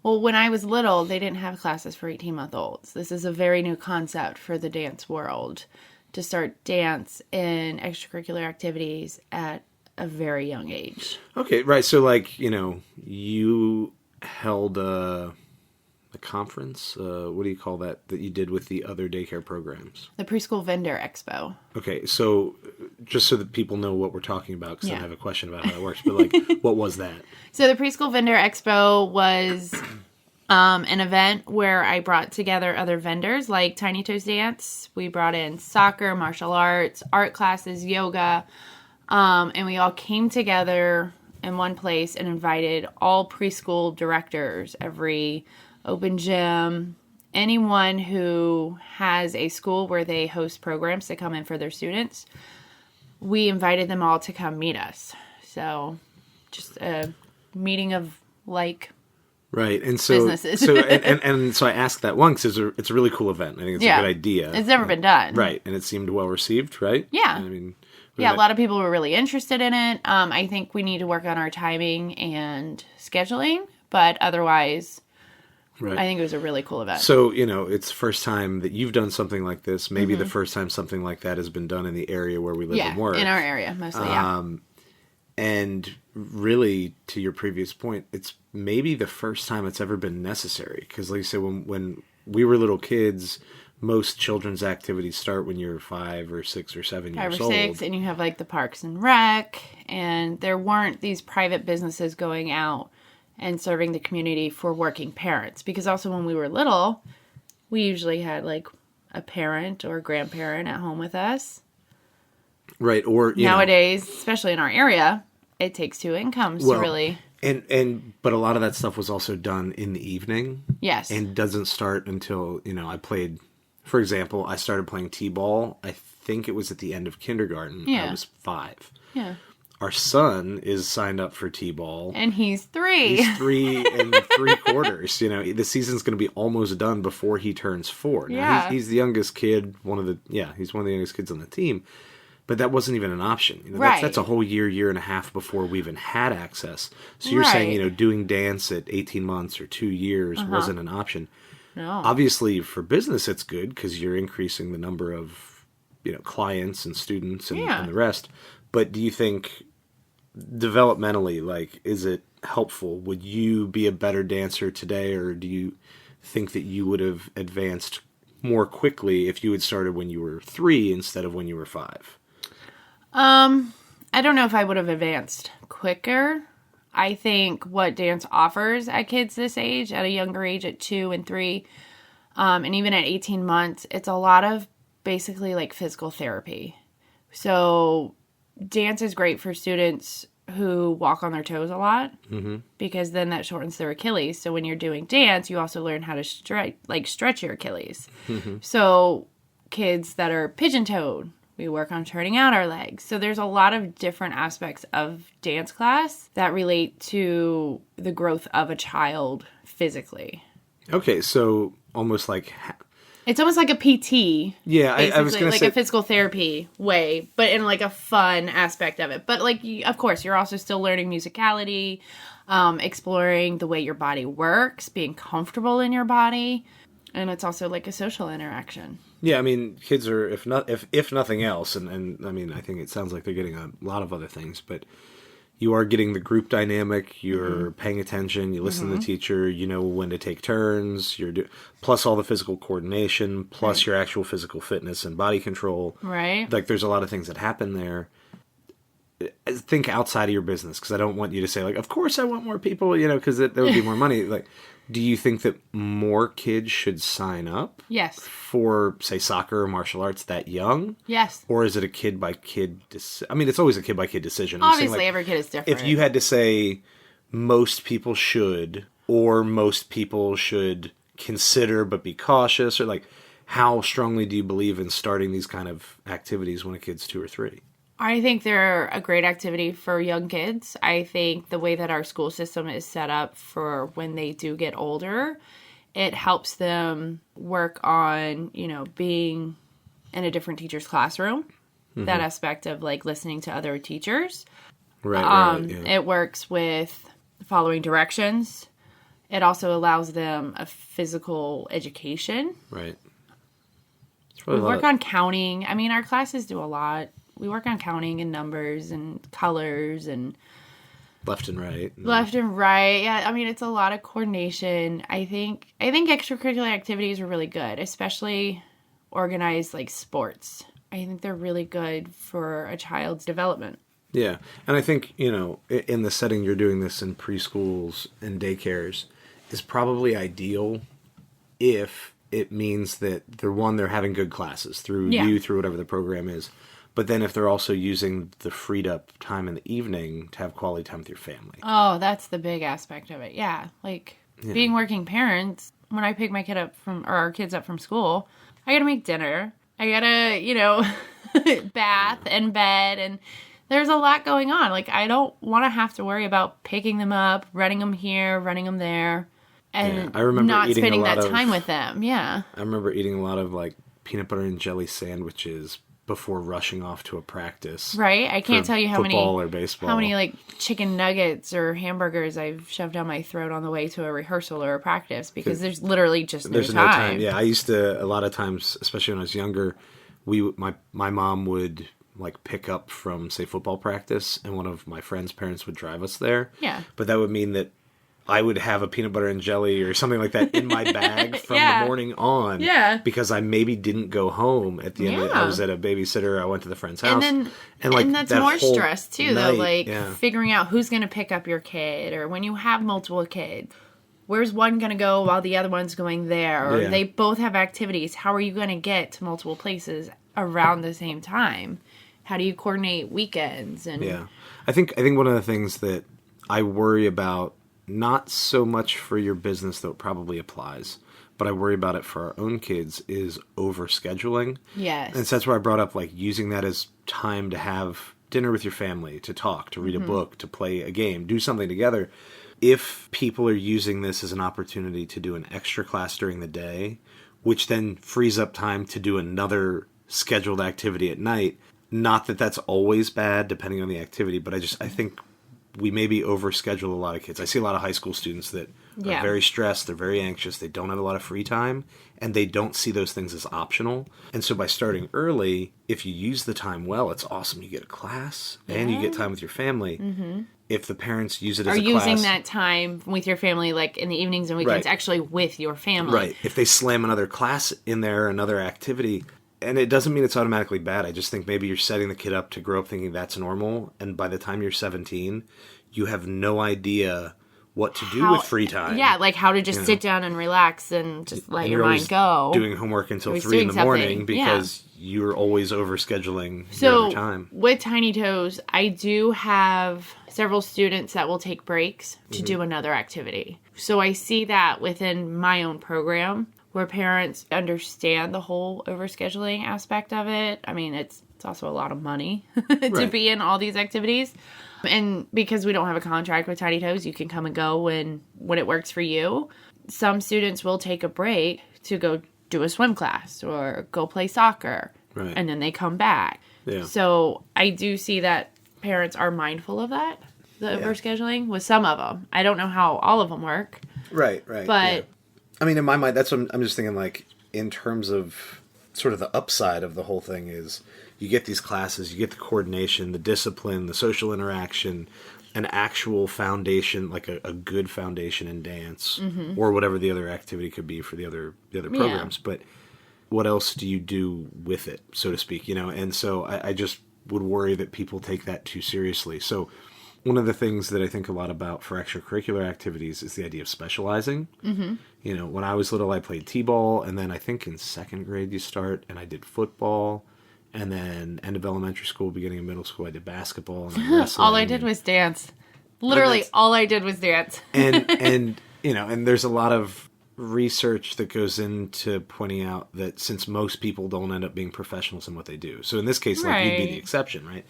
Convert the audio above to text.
Well, when I was little, they didn't have classes for 18-month-olds. This is a very new concept for the dance world, to start dance in extracurricular activities at a very young age. Okay, right. So, like, you held a conference. What do you call that you did with the other daycare programs? The PreSchool Vendor Expo. Okay, so just so that people know what we're talking about, because I have a question about how that works, but, like, what was that? So the PreSchool Vendor Expo was an event where I brought together other vendors like Tiny Toes Dance. We brought in soccer, martial arts, art classes, yoga, and we all came together in one place and invited all preschool directors, every open gym, anyone who has a school where they host programs to come in for their students. We invited them all to come meet us. So just a meeting of right, and so businesses. and so I asked that one because it's a really cool event. I think it's a good idea. It's never been done, right? And it seemed well received, right? Yeah, I mean, a lot of people were really interested in it. I think we need to work on our timing and scheduling, but otherwise, right. I think it was a really cool event. So, it's the first time that you've done something like this. Maybe the first time something like that has been done in the area where we live and work. In our area, mostly, And really, to your previous point, it's maybe the first time it's ever been necessary. Because, like you said, when we were little kids, most children's activities start when you're 5 or 6 or 7 years old. 5 or 6, and you have, like, the Parks and Rec, and there weren't these private businesses going out and serving the community for working parents. Because also when we were little, we usually had, like, a parent or a grandparent at home with us. Right, or nowadays, especially in our area, it takes 2 incomes to really. But a lot of that stuff was also done in the evening. Yes, and doesn't start until I played. For example, I started playing t-ball. I think it was at the end of kindergarten. Yeah. I was 5. Yeah. Our son is signed up for t-ball, and he's 3. He's 3 3/4. The season's going to be almost done before he turns 4. Now, he's the youngest kid. He's one of the youngest kids on the team. But that wasn't even an option. Right. That's a whole year and a half before we even had access. So you're saying, doing dance at 18 months or 2 years wasn't an option. No. Obviously, for business, it's good because you're increasing the number of, clients and students and the rest. But do you think, developmentally, like, is it helpful? Would you be a better dancer today, or do you think that you would have advanced more quickly if you had started when you were 3 instead of when you were 5? I don't know if I would have advanced quicker. I think what dance offers at kids this age, at a younger age, at 2 and 3, and even at 18 months, it's a lot of basically like physical therapy. So dance is great for students who walk on their toes a lot, because then that shortens their Achilles. So when you're doing dance, you also learn how to stretch your Achilles. So kids that are pigeon-toed, we work on turning out our legs. So there's a lot of different aspects of dance class that relate to the growth of a child physically. Okay, so almost like... It's almost like a PT. Yeah, I was going to say... like a physical therapy way, but in like a fun aspect of it. But like, of course, you're also still learning musicality, exploring the way your body works, being comfortable in your body. And it's also like a social interaction. Yeah, I mean, kids are, if nothing else, and I mean, I think it sounds like they're getting a lot of other things, but you are getting the group dynamic, you're paying attention, you listen to the teacher, you know when to take turns, plus all the physical coordination, plus your actual physical fitness and body control. Right. Like, there's a lot of things that happen there. Think outside of your business, because I don't want you to say, like, of course I want more people, because there would be more money. Like, do you think that more kids should sign up? Yes. For, say, soccer or martial arts that young? Yes. Or is it a kid-by-kid decision? I mean, it's always a kid-by-kid decision. Obviously, every kid is different. If you had to say most people should, or most people should consider but be cautious, or, like, how strongly do you believe in starting these kind of activities when a kid's 2 or 3? I think they're a great activity for young kids. I think the way that our school system is set up for when they do get older, it helps them work on, being in a different teacher's classroom. That aspect of, like, listening to other teachers. Right, It works with following directions. It also allows them a physical education. Right. We work on counting. I mean, our classes do a lot. We work on counting and numbers and colors and left and right. Left and right. Yeah, I mean, it's a lot of coordination. I think extracurricular activities are really good, especially organized like sports. I think they're really good for a child's development. Yeah. And I think, in the setting you're doing this in preschools and daycares is probably ideal if it means that they're having good classes through through whatever the program is. But then if they're also using the freed up time in the evening to have quality time with your family. Oh, that's the big aspect of it. Yeah. Like being working parents, when I pick my kid up or our kids up from school, I got to make dinner. I got to, bath and bed, and there's a lot going on. Like, I don't want to have to worry about picking them up, running them here, running them there, and I remember not spending that time with them. Yeah. I remember eating a lot of, like, peanut butter and jelly sandwiches before rushing off to a practice. Right? I can't tell you how many football or baseball. How many, like, chicken nuggets or hamburgers I've shoved down my throat on the way to a rehearsal or a practice because there's literally just no time. Yeah, I used to, a lot of times, especially when I was younger, my mom would, like, pick up from, say, football practice, and one of my friend's parents would drive us there. Yeah. But that would mean that I would have a peanut butter and jelly or something like that in my bag from the morning on. Yeah. Because I maybe didn't go home at the end of it. I was at a babysitter. I went to the friend's house. And that's more stress, too, though. Like, figuring out who's going to pick up your kid, or when you have multiple kids, where's one going to go while the other one's going there? Or they both have activities. How are you going to get to multiple places around the same time? How do you coordinate weekends? And I think one of the things that I worry about, not so much for your business, though it probably applies, but I worry about it for our own kids, is overscheduling. Yes. And so that's where I brought up, like, using that as time to have dinner with your family, to talk, to read a book, to play a game, do something together. If people are using this as an opportunity to do an extra class during the day, which then frees up time to do another scheduled activity at night, not that that's always bad, depending on the activity, but I think we maybe overschedule a lot of kids. I see a lot of high school students that are very stressed, they're very anxious, they don't have a lot of free time, and they don't see those things as optional. And so by starting early, if you use the time well, it's awesome. You get a class, and you get time with your family. Mm-hmm. If the parents use it as a class... Are using that time with your family, like in the evenings and weekends, actually with your family. Right. If they slam another class in there, another activity... And it doesn't mean it's automatically bad. I just think maybe you're setting the kid up to grow up thinking that's normal. And by the time you're 17, you have no idea what to do with free time. Yeah, like how to just sit down and relax and just let your mind go. Doing homework until 3 in the morning because you're always overscheduling your other time. With Tiny Toes, I do have several students that will take breaks to do another activity. So I see that within my own program, where parents understand the whole overscheduling aspect of it. I mean, it's also a lot of money to be in all these activities. And because we don't have a contract with Tiny Toes, you can come and go when it works for you. Some students will take a break to go do a swim class or go play soccer. Right. And then they come back. Yeah. So I do see that parents are mindful of that, the overscheduling, with some of them. I don't know how all of them work. Right. But... I mean, in my mind, that's what I'm just thinking, like, in terms of sort of the upside of the whole thing is you get these classes, you get the coordination, the discipline, the social interaction, an actual foundation, like a good foundation in dance or whatever the other activity could be for the other programs. But what else do you do with it, so to speak, And so I just would worry that people take that too seriously. So one of the things that I think a lot about for extracurricular activities is the idea of specializing. Mm-hmm. When I was little, I played t-ball, and then I think in second grade you start, and I did football, and then end of elementary school, beginning of middle school, I did basketball and wrestling. All I did was dance. Literally, all I did was dance. and there's a lot of research that goes into pointing out that since most people don't end up being professionals in what they do. So in this case, like, you'd be the exception, right?